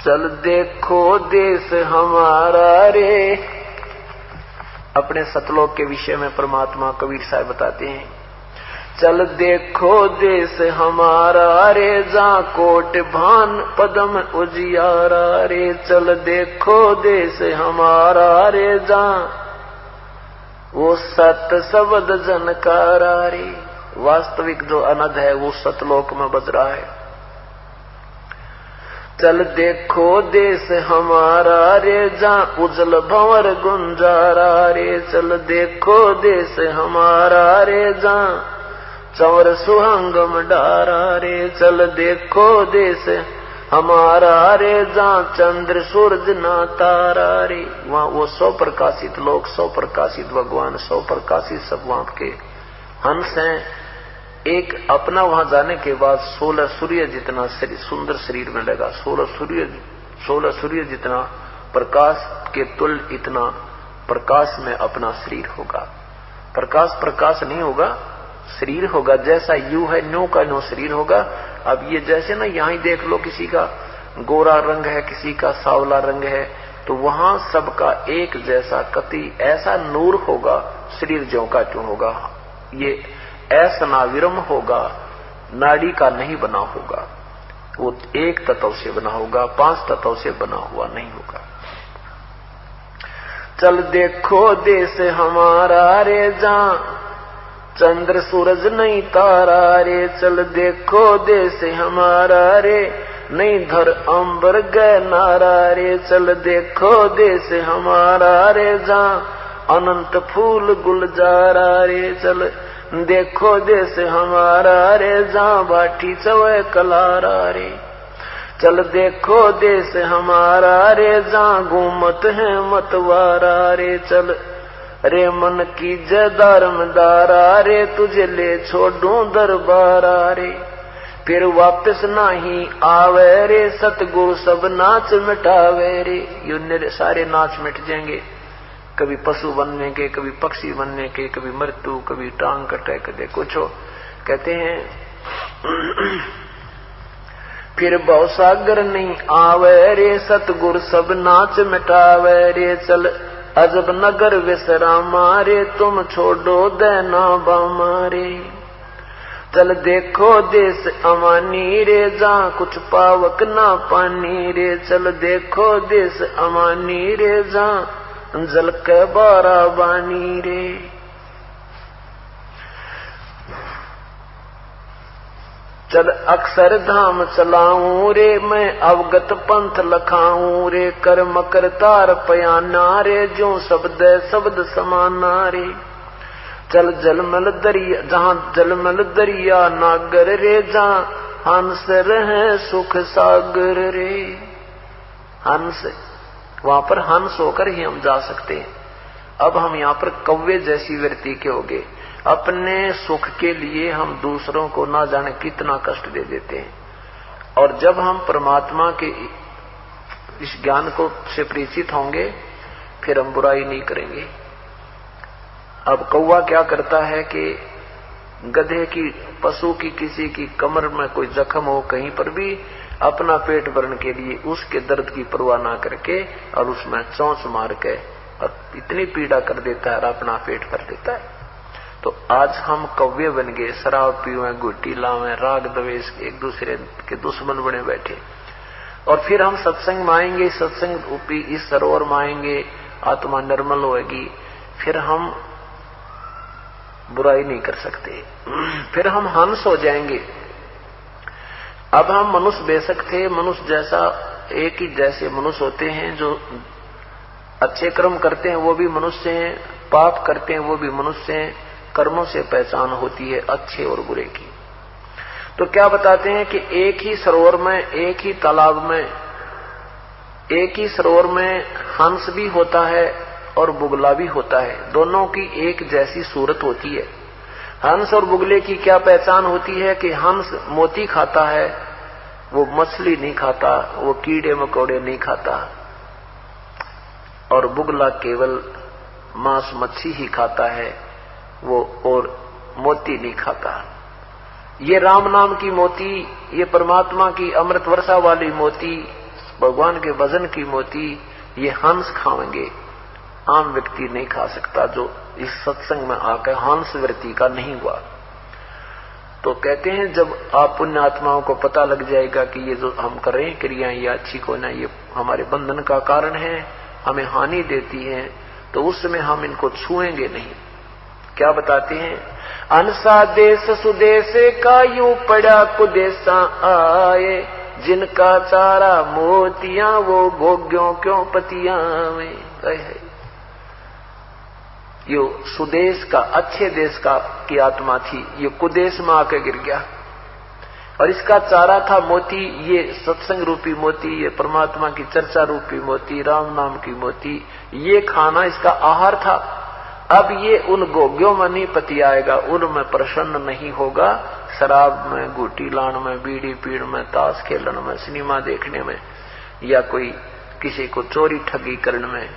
चल देखो देश हमारा रे। अपने सतलोक के विषय में परमात्मा कबीर साहब बताते हैं, चल देखो देश हमारा रे, जा कोट भान पदम उजियारा रे। चल देखो देश हमारा रे, जा वो सत शब्द जनकारा रे। वास्तविक जो अनद है वो सतलोक में बज रहा है। चल देखो देश हमारा रे, जा उजल भंवर गुंजारा रे। चल देखो देश हमारा रे, जा चंवर सुहंगम डारा रे। चल देखो देश हमारा रे, जा चंद्र सूरज ना तारा रे। वहां वो 100 प्रकाशित लोग, 100 प्रकाशित भगवान, 100 प्रकाशित सब वहां के हंस हैं। एक अपना वहां जाने के बाद 16 सूर्य जितना सुंदर शरीर में लगा। 16 सूर्य जितना प्रकाश के तुल्य इतना प्रकाश में अपना शरीर होगा। प्रकाश नहीं होगा, शरीर होगा। जैसा यू है न्यू का न्यू शरीर होगा। अब ये जैसे ना यहां देख लो, किसी का गोरा रंग है, किसी का सावला रंग है, तो वहां सबका एक जैसा कति ऐसा नूर होगा, शरीर ज्यों का त्यों होगा। ये ऐसा नाविरम होगा, नाड़ी का नहीं बना होगा, वो एक तत्व से बना होगा, 5 तत्व से बना हुआ नहीं होगा। चल देखो देश हमारा रे, जा चंद्र सूरज नहीं तारा रे। चल देखो देश हमारा रे, नहीं धर अंबर गए नारा रे। चल देखो देश हमारा रे, जा अनंत फूल गुलजारा रे। चल देखो देश हमारा रे, जा बाठी चवे कलारा रे। चल देखो देश हमारा रे, जा घूमत है मतवारा रे। चल रे मन की जदारमदारा रे, तुझे ले छोड़ूं दरबारा रे। फिर वापस नहीं आवे रे, सतगुरु सब नाच मिटावे रे। ये सारे नाच मिट जाएंगे, कभी पशु बनने के, कभी पक्षी बनने के, कभी मृत्यु, कभी टांग कटे, कभी कुछ हो। कहते हैं फिर भवसागर नहीं आवे रे, सतगुरु सब नाच मिटावे रे। चल अजब नगर विश्रामा रे, तुम छोड़ो देना बामारे। चल देखो देश अमानी रे, जा कुछ पावक ना पानी रे। चल देखो देश अमानी रे, जा जल के बारा बानी रे। चल अक्षर धाम चलाऊं रे, मैं अवगत पंथ लखाऊं रे। कर मकर तार पयाना रे, जो शब्द समाना रे। चल जलमल दरिया, जहां जलमल दरिया नागर रे, जहां हंस रहे सुख सागर रे। हंस, वहां पर हंस होकर ही हम जा सकते हैं। अब हम यहाँ पर कौवे जैसी वृत्ति के हो गए। अपने सुख के लिए हम दूसरों को ना जाने कितना कष्ट दे देते हैं, और जब हम परमात्मा के इस ज्ञान को से परिचित होंगे फिर हम बुराई नहीं करेंगे। अब कौवा क्या करता है कि गधे की, पशु की, किसी की कमर में कोई जख्म हो कहीं पर भी, अपना पेट भरने के लिए उसके दर्द की परवाह ना करके और उसमें चोंच मार के और इतनी पीड़ा कर देता है और अपना पेट भर देता है। तो आज हम कौवे बन गए, शराब पीवे, गुट्टी लावे, राग द्वेष, एक दूसरे के दुश्मन बने बैठे। और फिर हम सत्संग में आएंगे, सत्संग रूपी इस सरोवर में आएंगे, आत्मा निर्मल होगी, फिर हम बुराई नहीं कर सकते, फिर हम हंस हो जाएंगे। अब हम मनुष्य बेशक थे, मनुष्य जैसा एक ही जैसे मनुष्य होते हैं, जो अच्छे कर्म करते हैं वो भी मनुष्य हैं, पाप करते हैं वो भी मनुष्य हैं। कर्मों से पहचान होती है अच्छे और बुरे की। तो क्या बताते हैं कि एक ही सरोवर में, एक ही तालाब में, एक ही सरोवर में हंस भी होता है और बुगला भी होता है। दोनों की एक जैसी सूरत होती है। हंस और बुगले की क्या पहचान होती है कि हंस मोती खाता है, वो मछली नहीं खाता, वो कीड़े मकोड़े नहीं खाता, और बुगला केवल मांस मच्छी ही खाता है, वो और मोती नहीं खाता। ये राम नाम की मोती, ये परमात्मा की अमृत वर्षा वाली मोती भगवान के भजन की मोती ये हंस खाएंगे, आम व्यक्ति नहीं खा सकता जो इस सत्संग में आकर हंस वृत्ति का नहीं हुआ। तो कहते हैं जब आप पुण्य आत्माओं को पता लग जाएगा कि ये जो हम कर रहे हैं क्रियाएं ये अच्छी को ना, ये हमारे बंधन का कारण है, हमें हानि देती है, तो उस समय हम इनको छुएंगे नहीं। क्या बताते हैं, अनसा देश सुदेश का यूं पड़ा कुदेशा आए, जिनका चारा मोतियां वो भोग्यों क्यों पतियां में। यो सुदेश का अच्छे देश का की आत्मा थी, ये कुदेश में आकर गिर गया और इसका चारा था मोती, ये सत्संग रूपी मोती, ये परमात्मा की चर्चा रूपी मोती, राम नाम की मोती, ये खाना इसका आहार था। अब ये उन गोग्यों में नहीं पति आएगा, उनमें प्रसन्न नहीं होगा, शराब में, गुटी लान में, बीड़ी पीड़ में, ताश खेलन में, सिनेमा देखने में, या कोई किसी को चोरी ठगी करने में,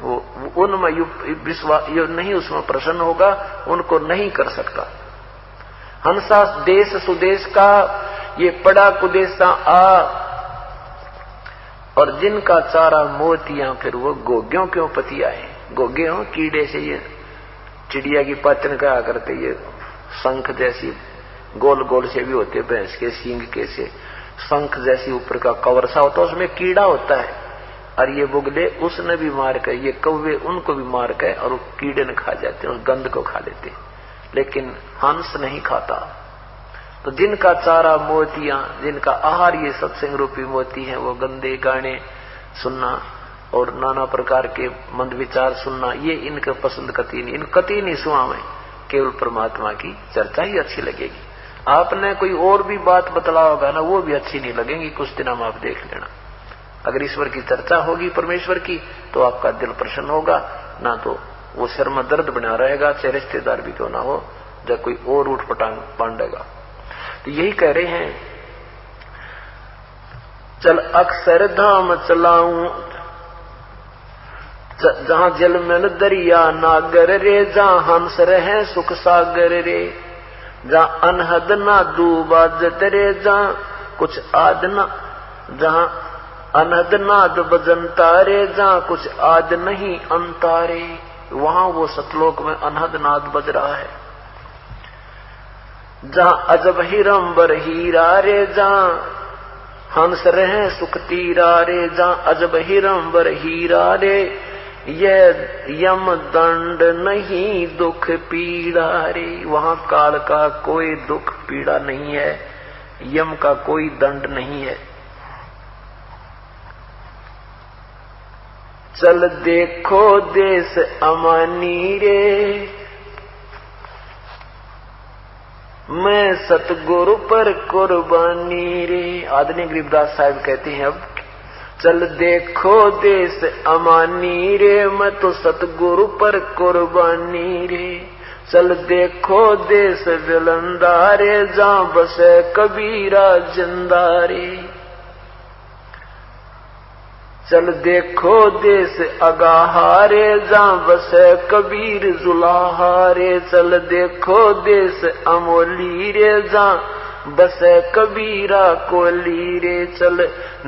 वो उनमें विश्वास नहीं, उसमें प्रसन्न होगा, उनको नहीं कर सकता। हंसा देश सुदेश का ये पड़ा कुदेशा आ, और जिनका चारा मोतियां फिर वो गोग्यों क्यों पति आए। गोगे हो कीड़े से, ये चिड़िया की पाचन कहा करते, ये शंख जैसी गोल गोल से भी होते, भैंस के सींग के से शंख जैसी ऊपर का कवर सा होता है, उसमें कीड़ा होता है, और ये बुगले उसने भी मार कर, ये कौवे उनको भी मार कर, और वो कीड़े ने खा जाते हैं, उस गंध को खा लेते, लेकिन हंस नहीं खाता। तो जिनका चारा मोतियां, जिनका आहार ये सत्संग रूपी मोती है, वो गंदे गाने सुनना और नाना प्रकार के मंद विचार सुनना, ये इनके पसंद कती नहीं सुना में, केवल परमात्मा की चर्चा ही अच्छी लगेगी। आपने कोई और भी बात बतला होगा ना, वो भी अच्छी नहीं लगेगी, कुछ दिन हम आप देख लेना। अगर ईश्वर की चर्चा होगी परमेश्वर की, तो आपका दिल प्रसन्न होगा, ना तो वो सिर में दर्द बना रहेगा, चाहे रिश्तेदार भी क्यों ना हो, जब कोई और उठ पटांग पांडेगा। तो यही कह रहे हैं, चल अक्षर धाम चलाऊं, जहां जल में दरिया नागर रे, जहां हंस रहे सुख सागर रे, जहां अनहद ना डूबाजत रे, जहां कुछ आद ना, जहां अनहद नाद बजनता रे, जहां कुछ आद नहीं अंतारे, वहां वो सतलोक में अनहद नाद बज रहा है। जहां अजब हिरंबर हीरा रे, जहां हंस रहे सुख तीरा रे, जहां अजब हिरंबर हीरा रे, यह यम दंड नहीं दुख पीड़ा रे, वहां काल का कोई दुख पीड़ा नहीं है, यम का कोई दंड नहीं है। चल देखो देश अमानी रे, मैं सतगुरु पर कुर्बानी रे। आदरणीय गरीबदास साहब कहते हैं, अब चल देखो देश अमानी रे, मैं तो सतगुरु पर कुर्बानी रे। चल देखो देश विलंदा रे, जहां बसे कबीरा जिंदा रे। चल देखो देश अगाहारे, जहां बसे कबीर जुलाहारे। चल देखो देश अमोली रे, जहां बसे कबीरा कोली रे। चल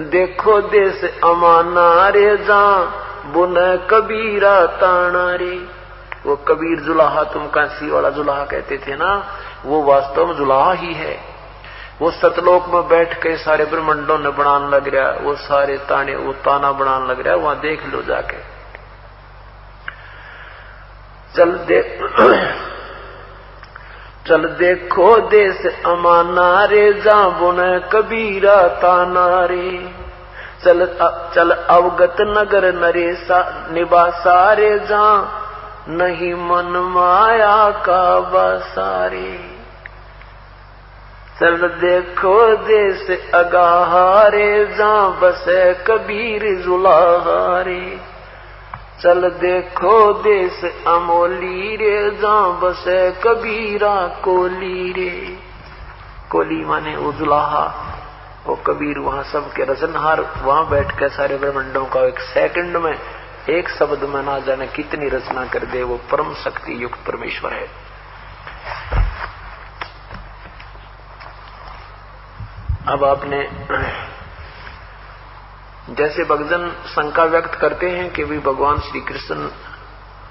देखो देश अमाना रे, जहां बुन कबीरा ताना रे। वो कबीर जुलाहा, तुम काशी वाला जुलाहा कहते थे ना, वो वास्तव में जुलाहा ही है। वो सतलोक में बैठ के सारे ब्रह्मंडों ने बनाने लग रहा, वो सारे ताने, वो ताना बनाने लग रहा, वहां देख लो जाके। चल देखो देश अमाना रे, जहां बुन कबीरा ताना रे। चल अवगत नगर नरेसा निवासा रे, जहां नहीं मन माया का बसारे। चल देखो देश अगाहारे, जहां बसे कबीर जुलाहारे। चल देखो देश अमोली रे, जहां बसे कबीरा कोली रे। कोली माने वो जुलाहा, वो कबीर वहां सबके रचनहार, वहां बैठ के सारे ब्रह्मंडों का एक सेकंड में, एक शब्द में ना जाने कितनी रचना कर दे, वो परम शक्ति युक्त परमेश्वर है। अब आपने जैसे भक्तजन शंका व्यक्त करते हैं कि भी भगवान श्री कृष्ण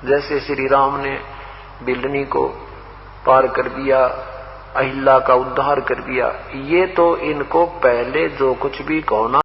जैसे श्री राम ने बिल्लनी को पार कर दिया, अहिल्या का उद्धार कर दिया, ये तो इनको पहले जो कुछ भी कहो ना